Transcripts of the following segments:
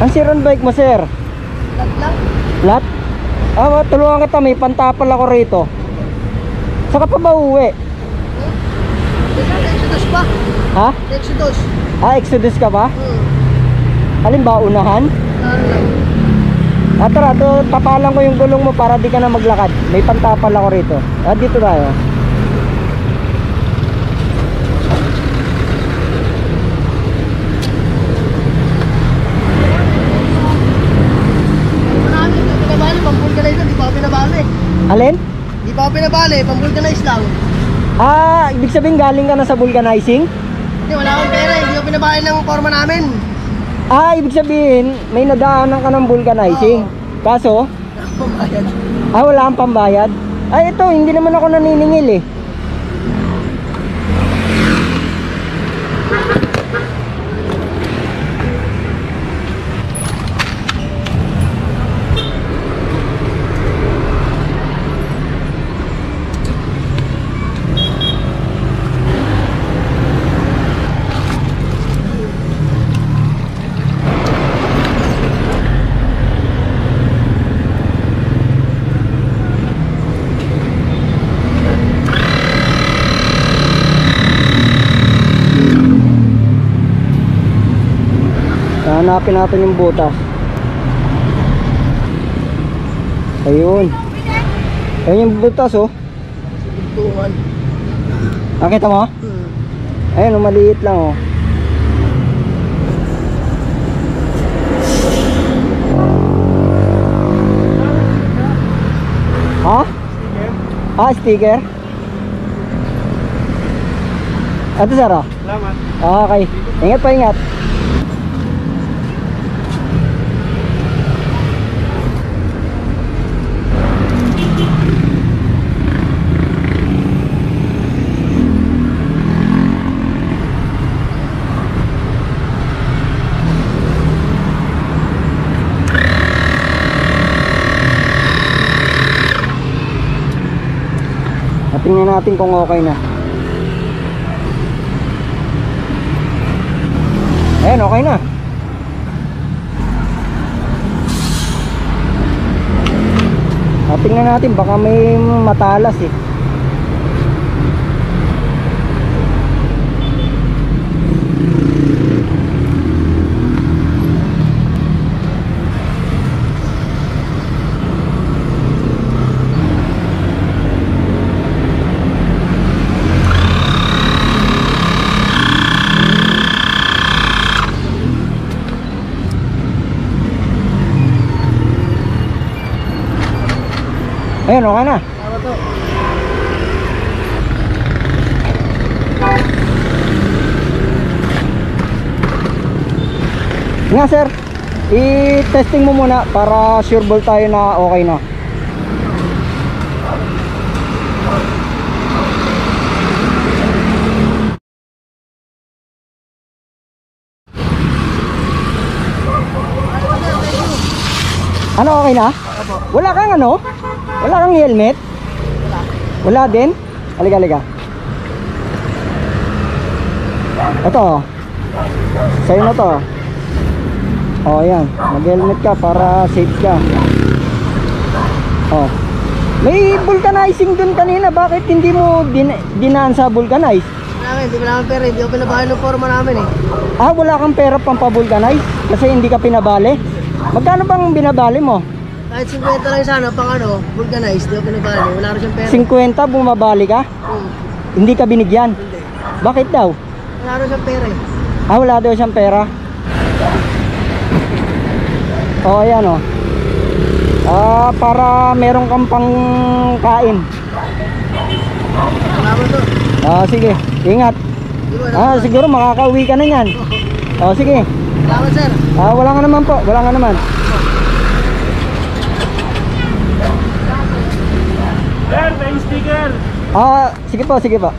Ang siran bike mo, sir? Lat lang. Lat? Ah, tulungan kita, may pantapal ako rito. Saka pa ba uwi? Exodus pa. Ha? Exodus. Ah, Exodus ka ba? Alin ba, unahan? Lang. Ah, tara, tapalan ko yung gulong mo para di ka na maglakad. May pantapal ako rito. Ah, dito tayo. Alin? Di pa ako pinabali, pang-vulcanize lang. Ah, ibig sabihin galing ka na sa vulcanizing? Hindi, wala akong pera, hindi ko pinabali ng forma namin. Ah, ibig sabihin may nadaanan ka ng vulcanizing. Kaso? Pambayad. Ah, wala kang pambayad? Ay, ito, hindi naman ako naniningil eh. Hanapin natin yung butas. Ayun. Ayun yung butas oh. Tungan. Nakita mo? Ayun oh, maliit lang oh. Ha? Ah, sticker? Ito sir oh. Salamat. Okay. Ingat pa, ingat. Tingnan natin kung okay na. Ayan, okay na. Tingnan natin, baka may matalas eh. Ayan, okay na. Tama to. Nga sir, i-testing mo muna para sure ball tayo na okay na. Ano, okay na? Wala kang ano? Wala kang helmet? Wala din? Halika, halika. Ito. Sa'yo na to. O, ayan. Mag-helmet ka para safe ka. O. May vulcanizing dun kanina. Bakit hindi mo dinaan sa vulcanize? Hindi pa namin pera, hindi ko pinabali ng forma namin eh. Ah, wala kang pera pang pa-vulcanize? Kasi hindi ka pinabali? Magkano bang binabali mo? Kahit 50 lang sana, pang ano, vulcanize, di ko pinabali. Wala rin siyang pera. 50 bumabali ka? Hindi ka binigyan? Hindi. Bakit daw? Wala rin siyang pera eh. Ah, wala daw siyang pera? O, ayan o. Ah, para meron kang pangkain. Salamat to. Ah, sige. Ingat. Ah, siguro makakauwi ka na yan. O, sige. Salamat sir. Ah, wala nga naman po. Wala nga naman. Sir, may sticker. Ah, sige po, sige po.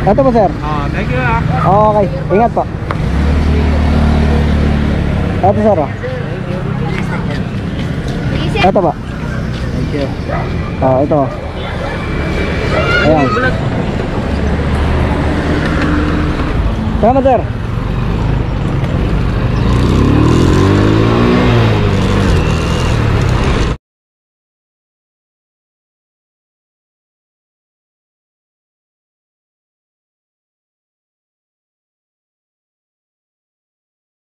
Ito po, sir. Thank you ah. Okay, ingat po. Ito, sir. Ito po. Thank you. Ah, ito. Ayan. Salamat, sir.